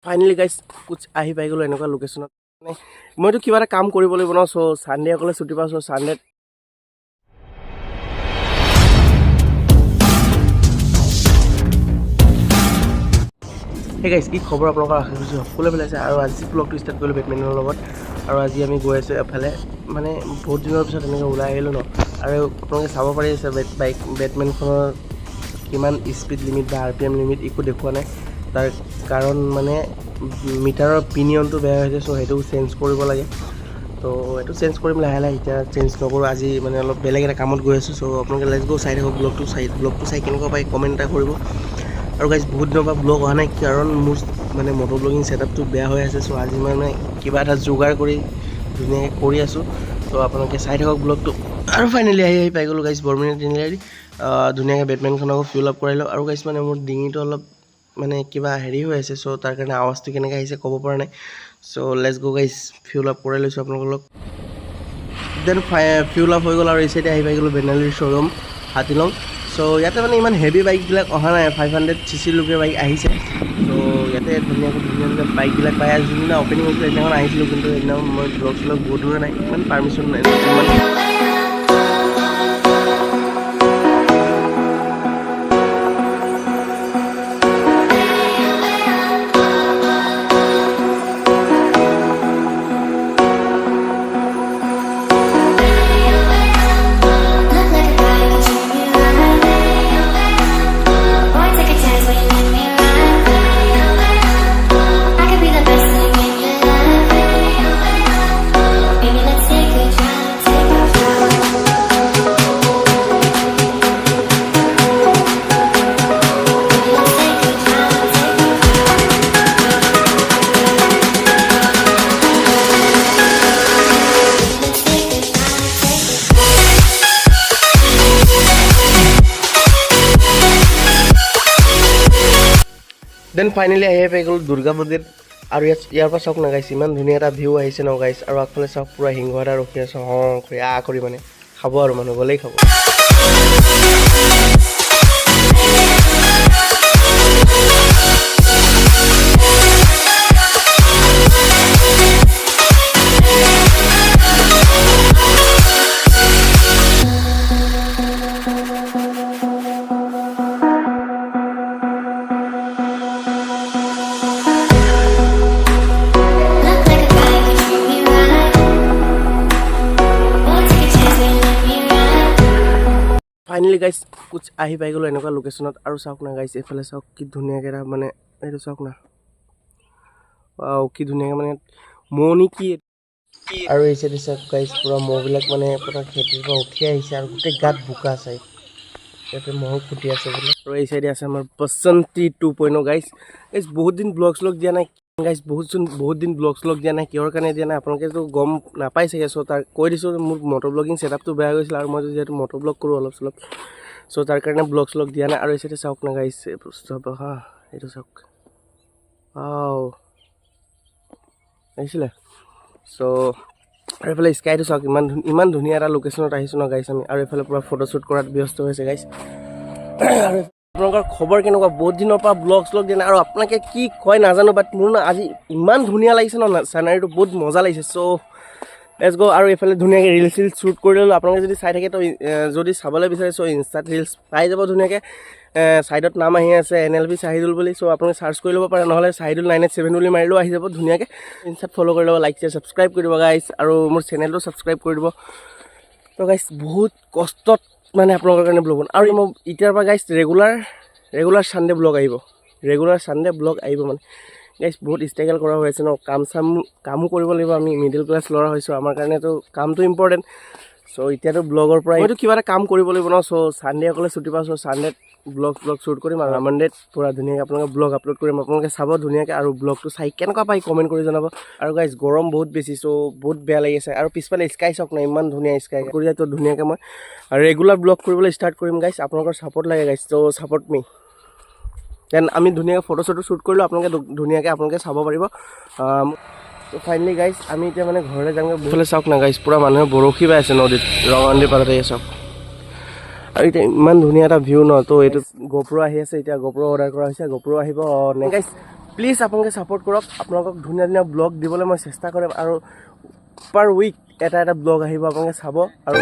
finally guys কুছ আহি পাই গ'লো এনেকুৱা লোকেশ্যনত মানে মইতো কিবা এটা কাম কৰিব লাগিব ন চ' ছানডে অকলে ছুটি পাওঁ চ' ছানডে সেই গাইজ কি খবৰ আপোনালোকৰ আশা কৰিছোঁ সকলোৱে ভালে আছে আৰু আজি ব্লগটো ষ্টাৰ্ট কৰিলোঁ বেডমিণ্টনৰ লগত আৰু আজি আমি গৈ আছোঁ এফালে মানে বহুত দিনৰ পিছত এনেকৈ ওলাই আহিলোঁ ন আৰু আপোনালোকে চাব পাৰি আছে বেডমিণ্টনখনৰ কিমান স্পীড লিমিট বা RPM লিমিট একো দেখুওৱা নাই তাৰ কাৰণ মানে মিটাৰৰ পিনিয়নটো বেয়া হৈছে চ' সেইটো চেঞ্জ কৰিব লাগে তো এইটো চেঞ্জ কৰিম লাহে লাহে এতিয়া চেঞ্জ নকৰোঁ আজি মানে অলপ বেলেগ এটা কামত গৈ আছোঁ চ' আপোনালোকে লেটছ গো চাই থাকক ব্লগটো চাই কেনেকুৱা পাই কমেণ্ট এটা কৰিব আৰু গাইজ বহুত দিনৰ পৰা ব্লগ অহা নাই কাৰণ মোৰ মানে মটৰ ব্লগিং ছেটআপটো বেয়া হৈ আছে চ' আজি মানে কিবা এটা যোগাৰ কৰি ধুনীয়াকৈ কৰি আছোঁ ত' আপোনালোকে চাই থাকক ব্লগটো আৰু ফাইনেলি আহি পাই গ'লোঁ গাইজ বৰমুৰীয়া তিনিআলি ধুনীয়াকৈ বেডমিণ্টনখনকো ফিল আপ কৰালোঁ আৰু গাইজ মানে মোৰ ডিঙিটো অলপ মানে কিবা হেৰি হৈ আছে চ' তাৰ কাৰণে আৱাজটো কেনেকৈ আহিছে ক'ব পৰা নাই so' let's go guys fuel up কৰাই লৈছোঁ আপোনালোকক দেন ফিউল আপ হৈ গ'ল আৰু এই চাইডে আহি পাই গ'লোঁ বেনালীৰ শ্ব'ৰুম হাতীলং চ' ইয়াতে মানে ইমান হেভি বাইকবিলাক অহা নাই 500cc লৈকে বাইক আহিছে ত' ইয়াতে ধুনীয়া ধুনীয়া বাইকবিলাক পাই আছোঁ যোনদিনা অ'পেনিং হৈছিলে সেইদিনাখন আহিছিলোঁ কিন্তু সেইদিনা মই ব্লগ চলগ বহুত দূৰে নাই ইমান পাৰ্মিশ্যন নাই ইমান দেন ফাইনেলি আহি পাই গ'ল দুৰ্গা মন্দিৰ আৰু ইয়াৰ পৰা চাওক না গাইছ ইমান ধুনীয়া এটা ভিউ আহিছে ন গাইছ আৰু আগফালে চাওক পূৰা সিংহ এটা ৰখি আছে কৰি কৰি মানে খাব আৰু মানুহ গ'লেই খাব ফাইনেলি গাইছ কুছ আহি পাই গ'লোঁ এনেকুৱা লোকেশ্যনত আৰু চাওক না গাইছ এইফালে চাওক কি ধুনীয়াকৈ এটা মানে এইটো চাওক না কি ধুনীয়াকৈ মানে মৌনি কি আৰু এই চাইডে চাওক গাইছ পূৰা মহবিলাক মানে পূৰা খেতিৰ পৰা উঠি আহিছে আৰু গোটেই গাত বোকা আছে ইয়াতে মহো ফুটি আছে বোলে আৰু এই চাইডে আছে আমাৰ বসন্তী 2.0 গাইছ গাইছ বহুত দিন ব্লগ শ্লগ দিয়া নাই গাইছ বহুত দিন ব্লগ শ্লগ দিয়া নাই কিহৰ কাৰণে দিয়া নাই আপোনালোকেতো গম নাপাই চাগে চ' তাৰ কৈ দিছোঁ মোৰ মটৰ ব্লগিং ছেটআপটো বেয়া গৈছিল আৰু মই যিহেতু মটৰ ব্লগ কৰোঁ অলপ চলপ চ' তাৰ কাৰণে ব্লগ শ্লগ দিয়া নাই আৰু এই চাইডে চাওক না গাইছ হা এইটো চাওক আহিছিলে চ' আৰু এইফালে স্কাইটো চাওক ইমান ধুনীয়া এটা লোকেশ্যনত আহিছোঁ ন গাইছ আমি আৰু এইফালে পূৰা ফটোশ্বুট কৰাত ব্যস্ত হৈছে গাইছ আৰু আপোনালোকৰ খবৰ কেনেকুৱা বহুত দিনৰ পৰা ব্লগ শ্লগ দিয়া নাই আৰু আপোনালোকে কি কয় নাজানো বাট মোৰ না আজি ইমান ধুনীয়া লাগিছে ন চিনাৰীটো বহুত মজা লাগিছে চ' লেটছ গো আৰু এইফালে ধুনীয়াকৈ ৰিলচ শ্বুট কৰি ল'লোঁ আপোনালোকে যদি চাই থাকে তো যদি চাবলৈ বিচাৰে চ' ইনষ্টাত ৰিলচ পাই যাব ধুনীয়াকৈ ছাইডত নাম আহি আছে NLB চাহিদুল বুলি চ' আপোনালোকে চাৰ্চ কৰি ল'ব পাৰে নহ'লে চাহিদুল 987 বুলি মাৰিলেও আহি যাব ধুনীয়াকৈ ইনষ্টাত ফ'ল' কৰি ল'ব লাইক শ্বেয়াৰ ছাবস্ক্ৰাইব কৰি দিব গাইছ আৰু মোৰ চেনেলটো ছাবস্ক্ৰাইব কৰি দিব তো গাইছ বহুত কষ্টত মানে আপোনালোকৰ কাৰণে ব্লগ বনাম আৰু মই এতিয়াৰ পৰা গাইছ ৰেগুলাৰ ছানডে ব্লগ আহিব মানে গাইছ বহুত ষ্ট্ৰাগল কৰা হৈ আছে ন কামো কৰিব লাগিব আমি মিডিল ক্লাছ ল'ৰা হৈছোঁ আমাৰ কাৰণেতো কামটো ইম্পৰ্টেণ্ট চ' এতিয়াতো ব্লগৰ পৰা মইতো কিবা এটা কাম কৰিব লাগিব ন চ' ছানডে অকলে ছুটি পাওঁ চ' ছানডেত ব্লগ শ্বুট কৰিম আৰু মানডেত পূৰা ধুনীয়াকৈ আপোনালোকে ব্লগ আপলোড কৰিম আপোনালোকে চাব ধুনীয়াকৈ আৰু ব্লগটো চাই কেনেকুৱা পাই কমেণ্ট কৰি জনাব আৰু গাইছ গৰম বহুত বেছি চ' বহুত বেয়া লাগিছে আৰু পিছফালে স্কাই চাওক না ইমান ধুনীয়া স্কাই কৰি তো ধুনীয়াকৈ মই ৰেগুলাৰ ব্লগ কৰিবলৈ ষ্টাৰ্ট কৰিম গাইছ আপোনালোকৰ ছাপৰ্ট লাগে গাইছ চ' ছাপৰ্ট মি দেন আমি ধুনীয়াকৈ ফটো চটো শ্বুট কৰিলোঁ আপোনালোকে চাব পাৰিব তো ফাইনেলি গাইজ আমি এতিয়া মানে ঘৰলৈ যামগৈ বহুতলৈ চাওক না গাইজ পূৰা মানুহে বৰশী বাই আছে নদীত ৰঙানদী পাৰতে চাওক আৰু এতিয়া ইমান ধুনীয়া এটা ভিউ ন তো এইটো GoPro আহি আছে এতিয়া GoPro অৰ্ডাৰ কৰা হৈছে GoPro আহিব নেক্সট প্লিজ আপোনালোকে ছাপোৰ্ট কৰক আপোনালোকক ধুনীয়া ধুনীয়া ব্লগ দিবলৈ মই চেষ্টা কৰিম আৰু পাৰ উইক এটা এটা ব্লগ আহিব আপোনালোকে চাব আৰু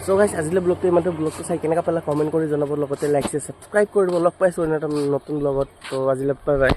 সো গাইছ আজিলৈ ব্লগটো ইমানটো ব্লগটো চাই কেনেকুৱা পালে কমেণ্ট কৰি জনাব লগতে লাইক ছাবস্ক্ৰাইব কৰি দিব লগ পাইছোঁ এটা নতুন ব্লগত তো আজিলৈ বাই বাই